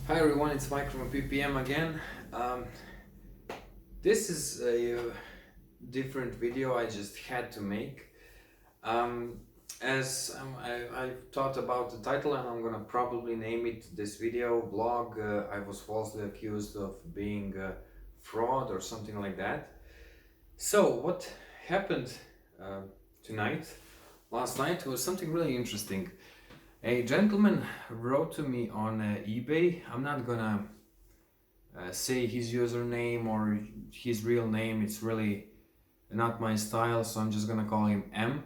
Hi everyone, it's Mike from PP&M again. This is a different video I just had to make. I thought about the title and I'm gonna probably name it this video blog. I was falsely accused of being a fraud or something like that. So what happened uh, last night was something really interesting. A gentleman wrote to me on eBay. I'm not gonna say his username or his real name. It's really not my style, so I'm just gonna call him M.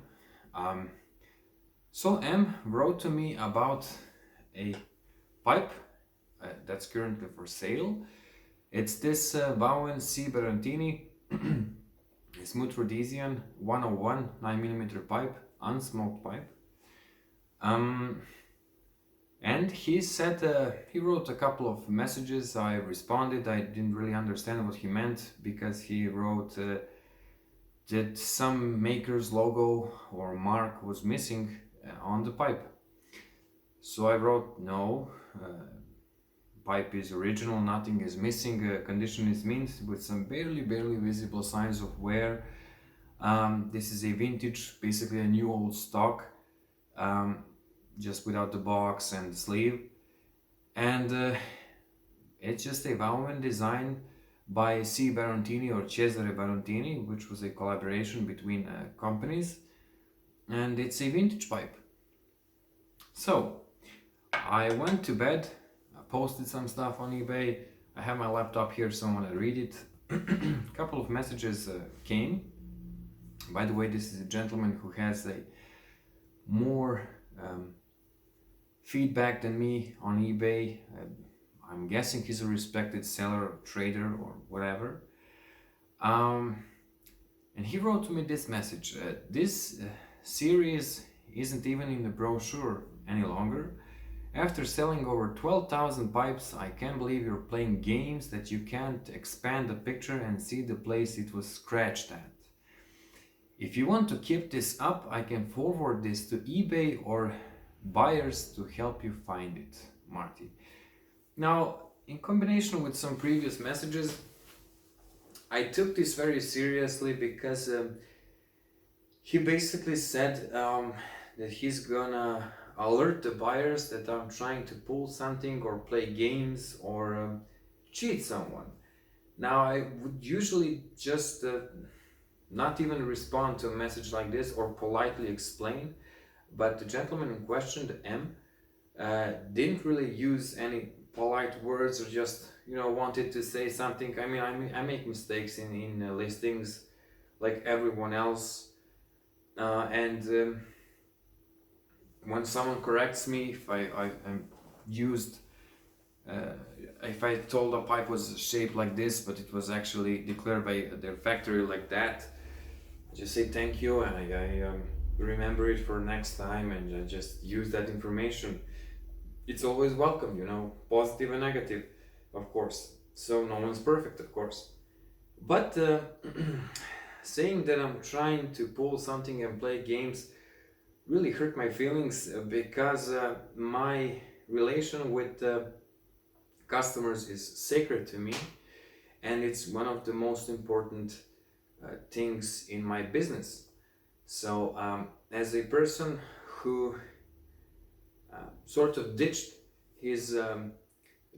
So M wrote to me about a pipe that's currently for sale. It's this Bowen C. Barantini Smooth Rhodesian 101 9mm pipe, unsmoked pipe. And he said, he wrote a couple of messages. I responded. I didn't really understand what he meant because he wrote that some maker's logo or mark was missing on the pipe. So I wrote, no, pipe is original, nothing is missing, condition is mint with some barely visible signs of wear. This is a vintage, basically a new old stock. Just without the box and the sleeve, and it's just a Bauman design by C. Barantini or Cesare Barantini, which was a collaboration between companies, and it's a vintage pipe. So I went to bed, I posted some stuff on eBay. I have my laptop here so I want to read it. A couple of messages came. By the way, this is a gentleman who has a more feedback than me on eBay. I'm guessing he's a respected seller or trader or whatever. And he wrote to me this message. This series isn't even in the brochure any longer. After selling over 12,000 pipes, I can't believe you're playing games that you can't expand the picture and see the place it was scratched at. If you want to keep this up, I can forward this to eBay or buyers to help you find it, Marty. Now, in combination with some previous messages, I took this very seriously because he basically said that he's gonna alert the buyers that I'm trying to pull something or play games or cheat someone. Now, I would usually just not even respond to a message like this or politely explain. But the gentleman in question, the M, didn't really use any polite words or just, wanted to say something. I mean, I make mistakes in listings like everyone else. And when someone corrects me, if I used, if I told a pipe was shaped like this, but it was actually declared by their factory like that, I just say thank you and I remember it for next time and just use that information. It's always welcome, positive and negative, of course. So no one's perfect, of course. But saying that I'm trying to pull something and play games really hurt my feelings because my relation with customers is sacred to me, and it's one of the most important things in my business. So as a person who sort of ditched his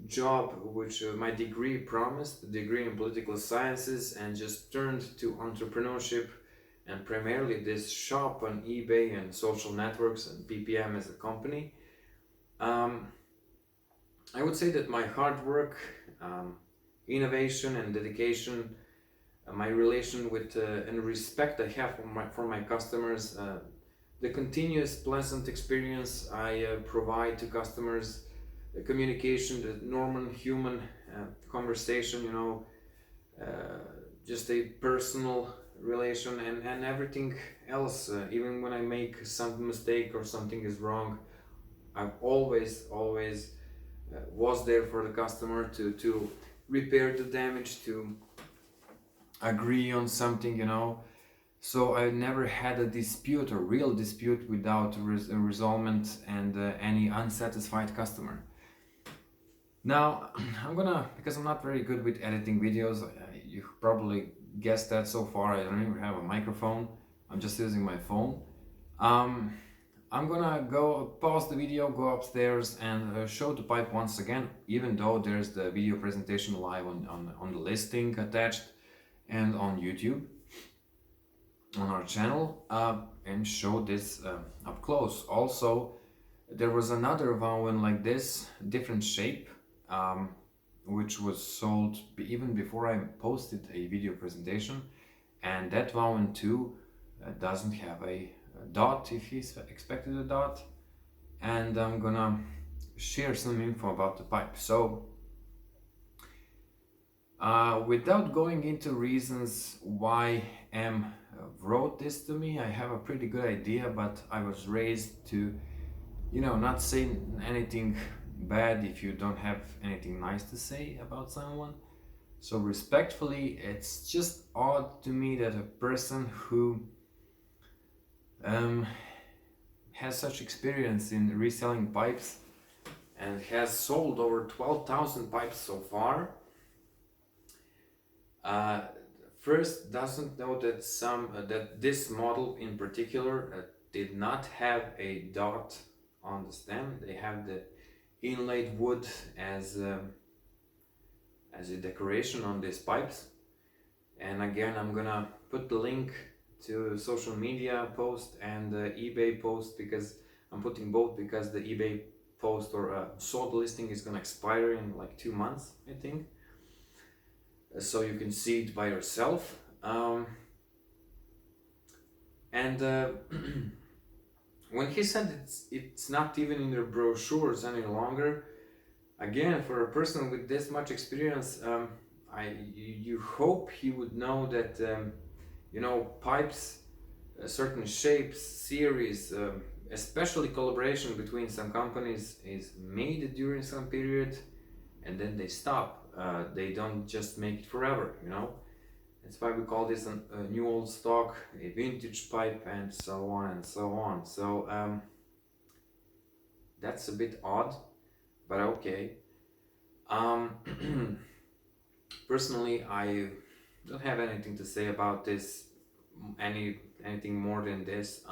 job, which my degree promised, the degree in political sciences, and just turned to entrepreneurship and primarily this shop on eBay and social networks and PP&M as a company, I would say that my hard work, innovation and dedication, my relation with and respect I have for my customers, the continuous pleasant experience I provide to customers, the communication, the normal human conversation, just a personal relation and everything else. Even when I make some mistake or something is wrong, I've always was there for the customer to repair the damage, to agree on something, So I never had a dispute or real dispute without resolvement and any unsatisfied customer. Now, because I'm not very good with editing videos, you probably guessed that so far. I don't even have a microphone. I'm just using my phone. Um, I'm gonna go pause the video, go upstairs and show the pipe once again, even though there's the video presentation live on the listing attached and on YouTube on our channel, and show this up close. Also, there was another Vauen like this, different shape, um, which was sold even before I posted a video presentation, and that Vauen too doesn't have a dot if he's expected a dot, and I'm gonna share some info about the pipe. So without going into reasons why M wrote this to me, I have a pretty good idea, but I was raised to, not say anything bad if you don't have anything nice to say about someone. So respectfully, it's just odd to me that a person who has such experience in reselling pipes and has sold over 12,000 pipes so far, first doesn't know that that this model in particular did not have a dot on the stem. They have the inlaid wood as a decoration on these pipes. And again, I'm gonna put the link to social media post and the eBay post, because I'm putting both because the eBay post or sold listing is gonna expire in like 2 months, I think. So you can see it by yourself. When he said it's not even in their brochures any longer, again, for a person with this much experience, you hope he would know that pipes, certain shapes, series, especially collaboration between some companies is made during some period and then they stop. They don't just make it forever, That's why we call this a new old stock, a vintage pipe, and so on and so on. So that's a bit odd, but okay. Personally, I don't have anything to say about this, anything more than this.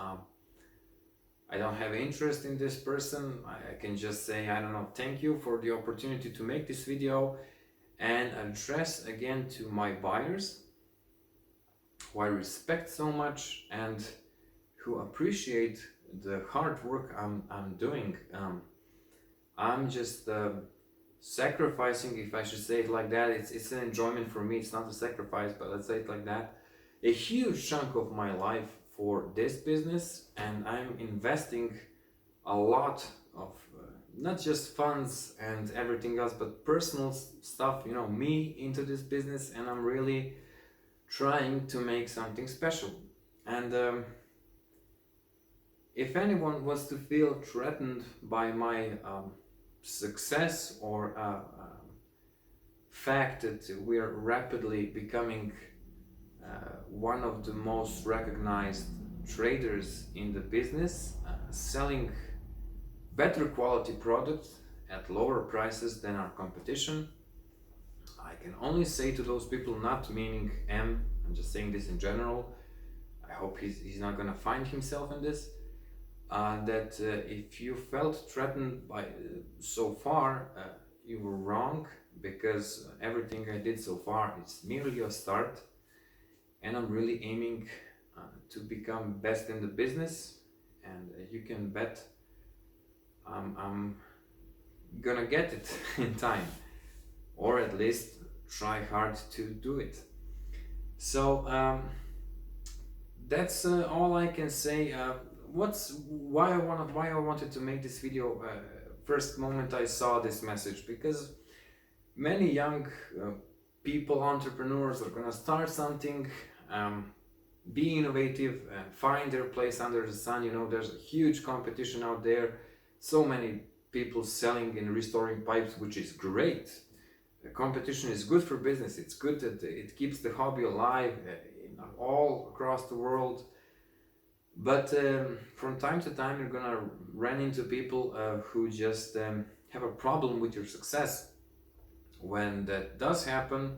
I don't have interest in this person. I can just say, I don't know, thank you for the opportunity to make this video and address again to my buyers, who I respect so much and who appreciate the hard work I'm doing. I'm just sacrificing, if I should say it like that. It's an enjoyment for me. It's not a sacrifice, but let's say it like that. A huge chunk of my life for this business, and I'm investing a lot of not just funds and everything else, but personal stuff, me into this business, and I'm really trying to make something special. And if anyone was to feel threatened by my success or fact that we are rapidly becoming one of the most recognized traders in the business, selling better quality products at lower prices than our competition, I can only say to those people, not meaning M, I'm just saying this in general, I hope he's not gonna find himself in this, that if you felt threatened by so far, you were wrong, because everything I did so far is merely a start, and I'm really aiming to become best in the business, and you can bet I'm gonna get it in time, or at least try hard to do it. So that's all I can say. Why I wanted to make this video. First moment I saw this message, because many young people, entrepreneurs, are gonna start something, be innovative and find their place under the sun. There's a huge competition out there, so many people selling and restoring pipes, which is great. The competition is good for business. It's good that it keeps the hobby alive all across the world. But from time to time, you're gonna run into people who just have a problem with your success. when that does happen,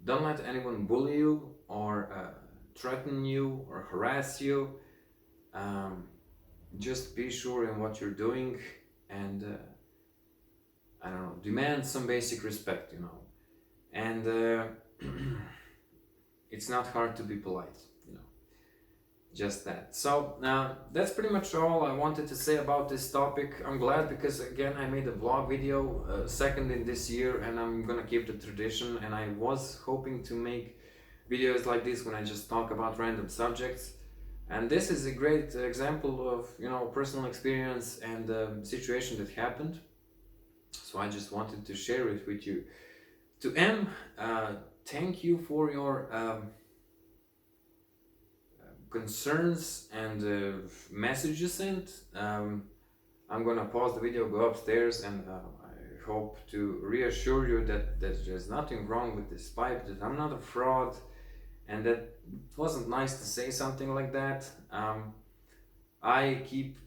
don't let anyone bully you or threaten you or harass you. Um, just be sure in what you're doing, and I don't know, demand some basic respect, you know. And it's not hard to be polite, you know. Just that. So that's pretty much all I wanted to say about this topic. I'm glad because again I made a vlog video, second in this year, and I'm gonna keep the tradition. And I was hoping to make videos like this when I just talk about random subjects. And this is a great example of, you know, personal experience and situation that happened. So I just wanted to share it with you. To M, thank you for your concerns and messages sent. I'm gonna pause the video, go upstairs, and I hope to reassure you that there's nothing wrong with this pipe, that I'm not a fraud, and that it wasn't nice to say something like that. I keep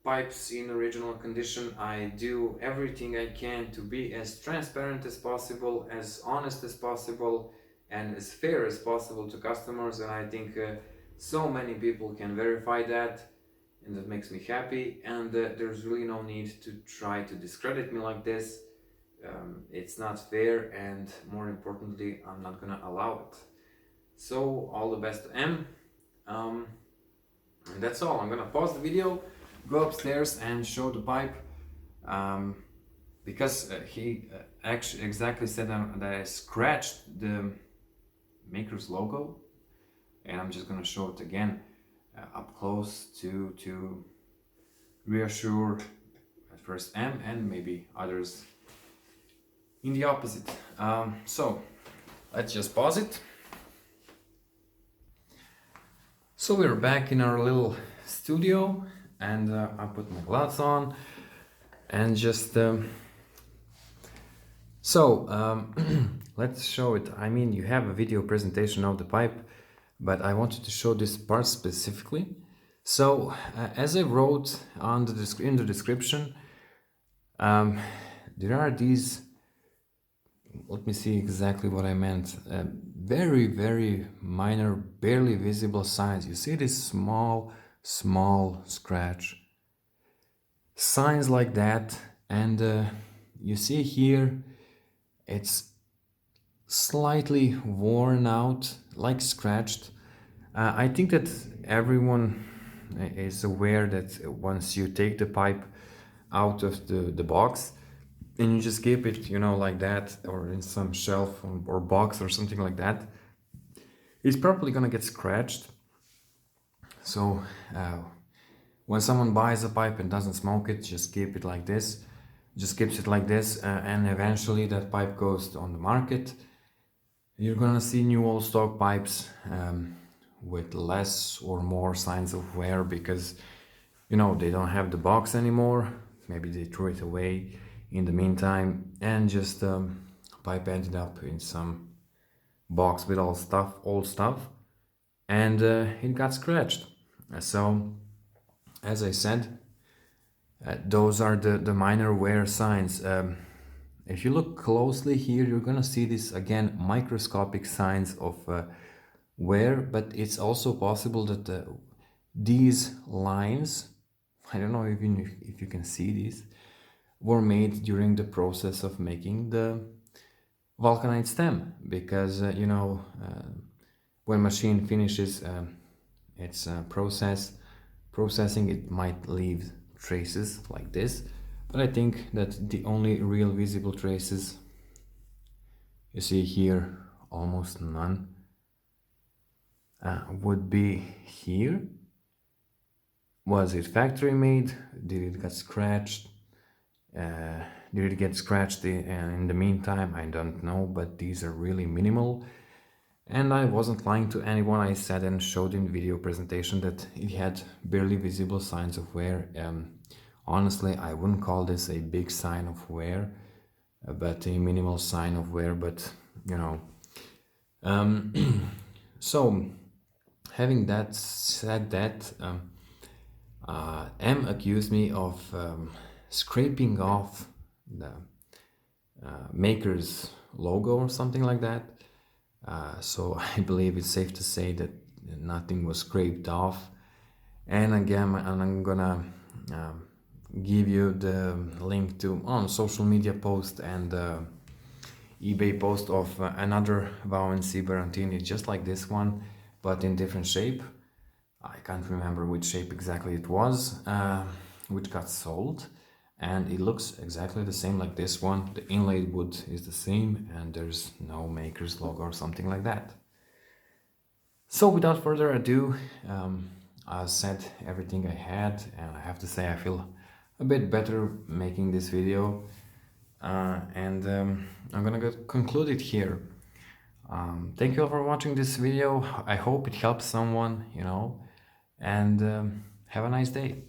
pipes in original condition. I do everything I can to be as transparent as possible, as honest as possible, and as fair as possible to customers, and I think so many people can verify that, and that makes me happy. And there's really no need to try to discredit me like this. It's not fair, and more importantly, I'm not gonna allow it. So all the best to M. And that's all. I'm gonna pause the video, go upstairs and show the pipe, because he actually exactly said that I scratched the maker's logo, and I'm just gonna show it again up close to reassure at first M and maybe others in the opposite. So let's just pause it. So we're back in our little studio, and I put my gloves on and just let's show it. I mean, you have a video presentation of the pipe, but I wanted to show this part specifically. So as I wrote on in the description, there are these, let me see exactly what I meant, very, very minor, barely visible signs. You see this small scratch, signs like that, and you see here it's slightly worn out, like scratched. I think that everyone is aware that once you take the pipe out of the box and you just keep it, you know, like that, or in some shelf or box or something like that, it's probably gonna get scratched. So when someone buys a pipe and doesn't smoke it, just keep it like this, just keeps it like this, and eventually that pipe goes on the market. You're gonna see new old stock pipes with less or more signs of wear, because, you know, they don't have the box anymore. Maybe they threw it away in the meantime, and just pipe ended up in some box with old stuff, and it got scratched. So as I said, those are the minor wear signs. If you look closely here, you're gonna see this again, microscopic signs of wear, but it's also possible that these lines, I don't know even if you can see these, were made during the process of making the vulcanite stem, because you know, when machine finishes its processing, it might leave traces like this, but I think that the only real visible traces, you see here almost none, would be here. Was it factory made? Did it get scratched? Did it get scratched in the meantime? I don't know, but these are really minimal. And I wasn't lying to anyone. I said and showed in the video presentation that it had barely visible signs of wear. Honestly, I wouldn't call this a big sign of wear, but a minimal sign of wear, but you know. So, having that said that, M accused me of scraping off maker's logo or something like that. So I believe it's safe to say that nothing was scraped off. And again, I'm gonna give you the link to on social media post and eBay post of another Vauxhall Barantini just like this one, but in different shape. I can't remember which shape exactly it was, which got sold, and it looks exactly the same like this one. The inlaid wood is the same, and there's no maker's logo or something like that. So without further ado, I said everything I had, and I have to say I feel a bit better making this video, and I'm gonna conclude it here. Thank you all for watching this video. I hope it helps someone, and have a nice day.